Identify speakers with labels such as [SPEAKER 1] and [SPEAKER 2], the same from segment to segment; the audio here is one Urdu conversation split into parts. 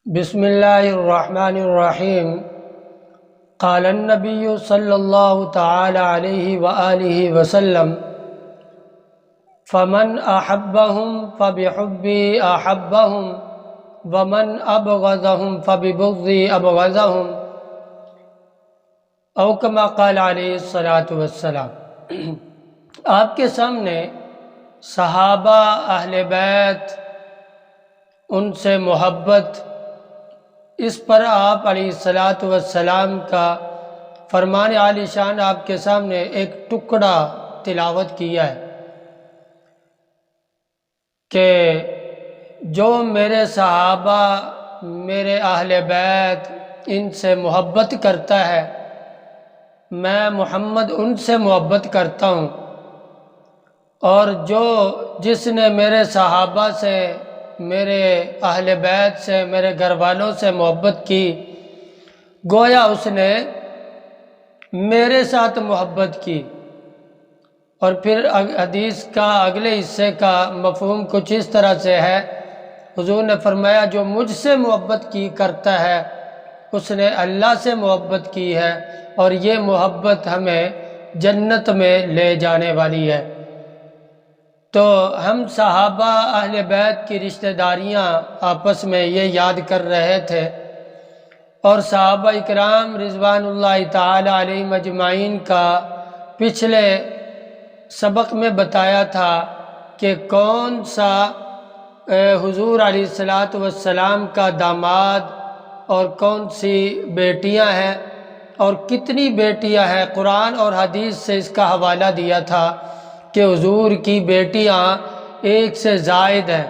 [SPEAKER 1] بسم اللہ الرحمن الرحیم قال النبی صلی اللہ تعالی علیہ وآلہ وسلم فمن احبهم فبحبی احبهم ومن ابغضهم فببغضی ابغضهم او کما قال علیہ الصلاۃ والسلام۔ آپ کے سامنے صحابہ، اہل بیت، ان سے محبت، اس پر آپ علیہ الصلاۃ والسلام کا فرمان عالی شان آپ کے سامنے ایک ٹکڑا تلاوت کیا ہے کہ جو میرے صحابہ، میرے اہل بیت ان سے محبت کرتا ہے، میں محمد ان سے محبت کرتا ہوں، اور جس نے میرے صحابہ سے، میرے اہل بیت سے، میرے گھر والوں سے محبت کی، گویا اس نے میرے ساتھ محبت کی۔ اور پھر حدیث کا اگلے حصے کا مفہوم کچھ اس طرح سے ہے، حضور نے فرمایا جو مجھ سے محبت کی کرتا ہے اس نے اللہ سے محبت کی ہے، اور یہ محبت ہمیں جنت میں لے جانے والی ہے۔ تو ہم صحابہ، اہل بیت کی رشتہ داریاں آپس میں یہ یاد کر رہے تھے، اور صحابہ اکرام رضوان اللہ تعالی علیہم اجمعین کا پچھلے سبق میں بتایا تھا کہ کون سا حضور علیہ الصلاۃ والسلام کا داماد اور کون سی بیٹیاں ہیں، اور کتنی بیٹیاں ہیں۔ قرآن اور حدیث سے اس کا حوالہ دیا تھا کہ حضور کی بیٹیاں ایک سے زائد ہیں،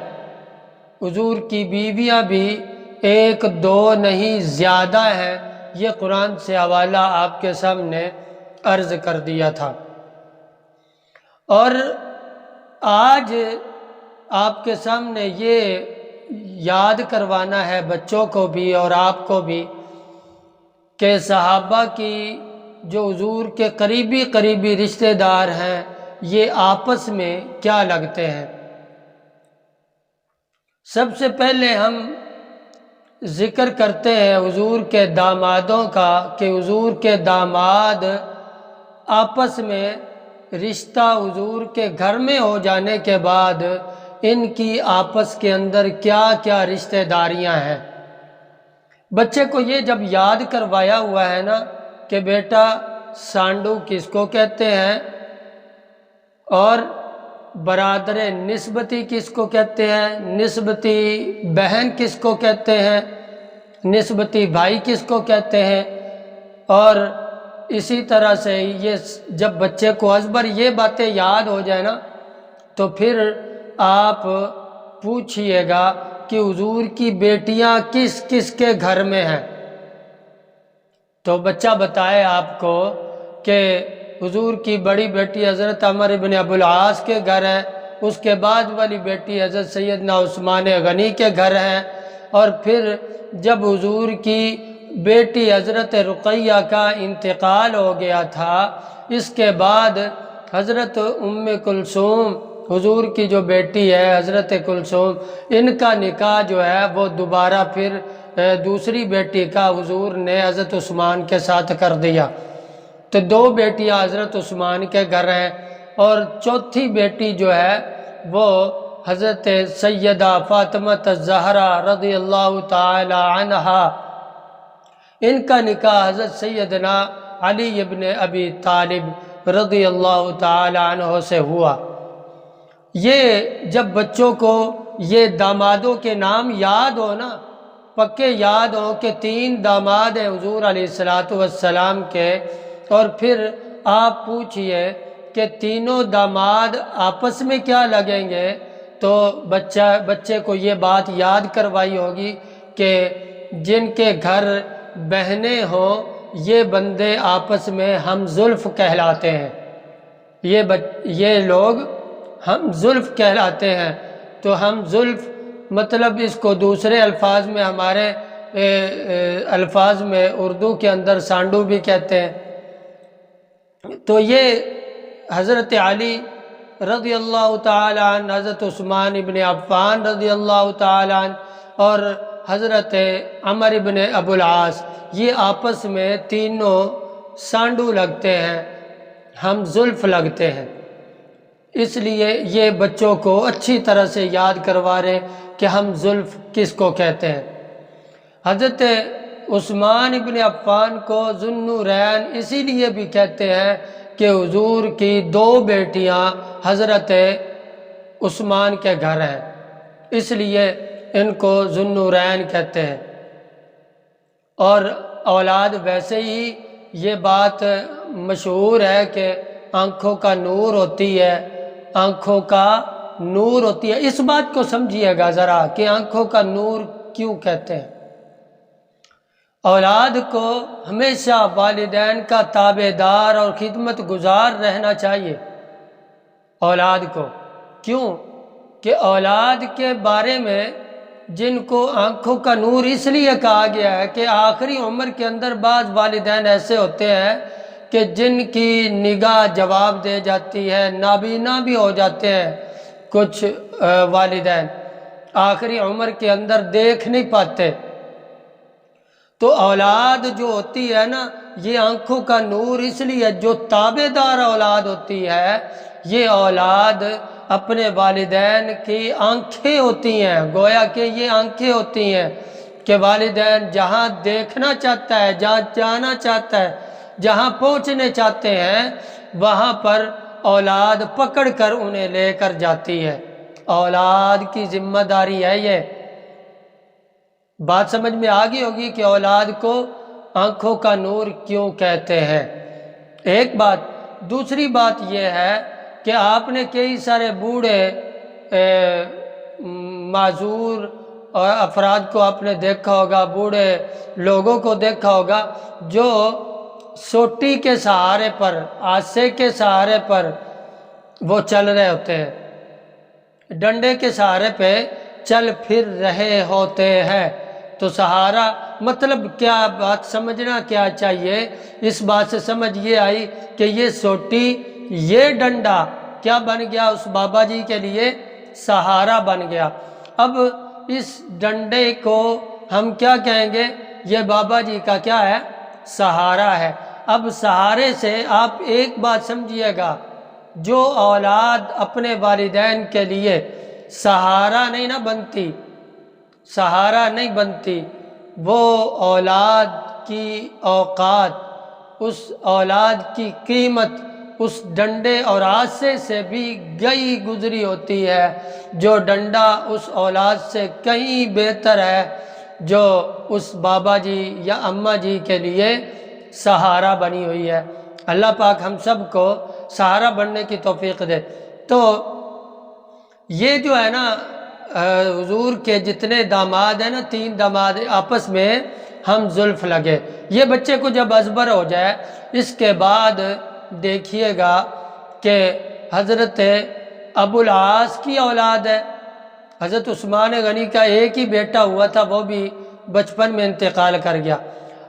[SPEAKER 1] حضور کی بیویاں بھی ایک دو نہیں زیادہ ہیں۔ یہ قرآن سے حوالہ آپ کے سامنے عرض کر دیا تھا، اور آج آپ کے سامنے یہ یاد کروانا ہے بچوں کو بھی اور آپ کو بھی کہ صحابہ کی جو حضور کے قریبی رشتہ دار ہیں یہ آپس میں کیا لگتے ہیں۔ سب سے پہلے ہم ذکر کرتے ہیں حضور کے دامادوں کا کہ حضور کے داماد آپس میں رشتہ حضور کے گھر میں ہو جانے کے بعد ان کی آپس کے اندر کیا کیا رشتہ داریاں ہیں۔ بچے کو یہ جب یاد کروایا ہوا ہے نا کہ بیٹا سانڈو کس کو کہتے ہیں، اور برادر نسبتی کس کو کہتے ہیں، نسبتی بہن کس کو کہتے ہیں، نسبتی بھائی کس کو کہتے ہیں، اور اسی طرح سے یہ جب بچے کو ازبر یہ باتیں یاد ہو جائے نا تو پھر آپ پوچھئے گا کہ حضور کی بیٹیاں کس کس کے گھر میں ہیں، تو بچہ بتائے آپ کو کہ حضور کی بڑی بیٹی حضرت عمر ابن ابو العاص کے گھر ہے، اس کے بعد والی بیٹی حضرت سیدنا عثمان غنی کے گھر ہیں، اور پھر جب حضور کی بیٹی حضرت رقیہ کا انتقال ہو گیا تھا، اس کے بعد حضرت ام کلثوم، حضور کی جو بیٹی ہے حضرت کلثوم، ان کا نکاح جو ہے وہ دوبارہ پھر دوسری بیٹی کا حضور نے حضرت عثمان کے ساتھ کر دیا، تو دو بیٹیاں حضرت عثمان کے گھر ہیں، اور چوتھی بیٹی جو ہے وہ حضرت سیدہ فاطمہ الزہرا رضی اللہ تعالی عنہا، ان کا نکاح حضرت سیدنا علی ابن ابی طالب رضی اللہ تعالی عنہ سے ہوا۔ یہ جب بچوں کو یہ دامادوں کے نام یاد ہو نا، پکے یاد ہو کہ 3 داماد ہیں حضور علیہ الصلاۃ والسلام کے، اور پھر آپ پوچھئے کہ تینوں داماد آپس میں کیا لگیں گے، تو بچے کو یہ بات یاد کروائی ہوگی کہ جن کے گھر بہنیں ہوں یہ بندے آپس میں ہم زلف کہلاتے ہیں، یہ لوگ ہم زلف کہلاتے ہیں۔ تو ہم زلف مطلب اس کو دوسرے الفاظ میں، ہمارے الفاظ میں اردو کے اندر سانڈو بھی کہتے ہیں۔ تو یہ حضرت علی رضی اللہ تعالی عنہ، حضرت عثمان ابن عفان رضی اللہ تعالی عنہ، اور حضرت عمر ابن ابو العاص، یہ آپس میں تینوں سانڈو لگتے ہیں، ہم زلف لگتے ہیں، اس لیے یہ بچوں کو اچھی طرح سے یاد کروا رہے کہ ہم زلف کس کو کہتے ہیں۔ حضرت عثمان ابن عفان کو ذو النورین اسی لیے بھی کہتے ہیں کہ حضور کی دو بیٹیاں حضرت عثمان کے گھر ہیں، اس لیے ان کو ذو النورین کہتے ہیں۔ اور اولاد ویسے ہی یہ بات مشہور ہے کہ آنکھوں کا نور ہوتی ہے، آنکھوں کا نور ہوتی ہے۔ اس بات کو سمجھیے گا ذرا کہ آنکھوں کا نور کیوں کہتے ہیں۔ اولاد کو ہمیشہ والدین کا تابع دار اور خدمت گزار رہنا چاہیے اولاد کو۔ کیوں کہ اولاد کے بارے میں جن کو آنکھوں کا نور اس لیے کہا گیا ہے کہ آخری عمر کے اندر بعض والدین ایسے ہوتے ہیں کہ جن کی نگاہ جواب دے جاتی ہے، نابینا بھی ہو جاتے ہیں۔ کچھ والدین آخری عمر کے اندر دیکھ نہیں پاتے، تو اولاد جو ہوتی ہے نا، یہ آنکھوں کا نور اس لیے، جو تابع دار اولاد ہوتی ہے، یہ اولاد اپنے والدین کی آنکھیں ہوتی ہیں، گویا کہ یہ آنکھیں ہوتی ہیں کہ والدین جہاں دیکھنا چاہتا ہے، جہاں جانا چاہتا ہے، جہاں پہنچنے چاہتے ہیں، وہاں پر اولاد پکڑ کر انہیں لے کر جاتی ہے۔ اولاد کی ذمہ داری ہے یہ۔ بات سمجھ میں آ گئی ہوگی کہ اولاد کو آنکھوں کا نور کیوں کہتے ہیں، ایک بات۔ دوسری بات یہ ہے کہ آپ نے کئی سارے بوڑھے معذور اور افراد کو آپ نے دیکھا ہوگا، بوڑھے لوگوں کو دیکھا ہوگا جو سوٹی کے سہارے پر، آسے کے سہارے پر وہ چل رہے ہوتے ہیں، ڈنڈے کے سہارے پہ چل پھر رہے ہوتے ہیں۔ تو سہارا مطلب کیا، بات سمجھنا کیا چاہیے، اس بات سے سمجھ یہ آئی کہ یہ سوٹی، یہ ڈنڈا کیا بن گیا اس بابا جی کے لیے، سہارا بن گیا۔ اب اس ڈنڈے کو ہم کیا کہیں گے، یہ بابا جی کا کیا ہے، سہارا ہے۔ اب سہارے سے آپ ایک بات سمجھیے گا، جو اولاد اپنے والدین کے لیے سہارا نہیں نہ بنتی، سہارا نہیں بنتی، وہ اولاد کی اوقات، اس اولاد کی قیمت اس ڈنڈے اور آسے سے بھی گئی گزری ہوتی ہے، جو ڈنڈا اس اولاد سے کہیں بہتر ہے، جو اس بابا جی یا اماں جی کے لیے سہارا بنی ہوئی ہے۔ اللہ پاک ہم سب کو سہارا بننے کی توفیق دے۔ تو یہ جو ہے نا حضور کے جتنے داماد ہیں نا، 3 داماد، آپس میں ہم زلف لگے، یہ بچے کو جب ازبر ہو جائے، اس کے بعد دیکھیے گا کہ حضرت ابو العاص کی اولاد ہے، حضرت عثمان غنی کا ایک ہی بیٹا ہوا تھا، وہ بھی بچپن میں انتقال کر گیا۔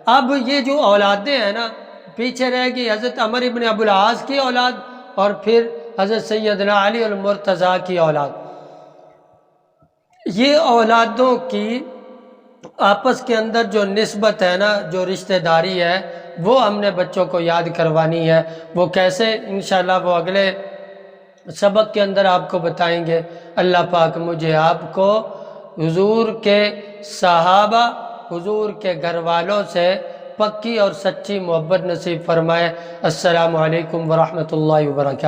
[SPEAKER 1] اب یہ جو اولادیں ہیں نا، پیچھے رہ گئی حضرت عمر ابن ابو العاص کی اولاد اور پھر حضرت سیدنا علی المرتضیٰ کی اولاد۔ یہ اولادوں کی آپس کے اندر جو نسبت ہے نا، جو رشتہ داری ہے، وہ ہم نے بچوں کو یاد کروانی ہے۔ وہ کیسے، انشاءاللہ وہ اگلے سبق کے اندر آپ کو بتائیں گے۔ اللہ پاک مجھے آپ کو حضور کے صحابہ، حضور کے گھر والوں سے پکی اور سچی محبت نصیب فرمائے۔ السلام علیکم ورحمۃ اللہ وبرکاتہ۔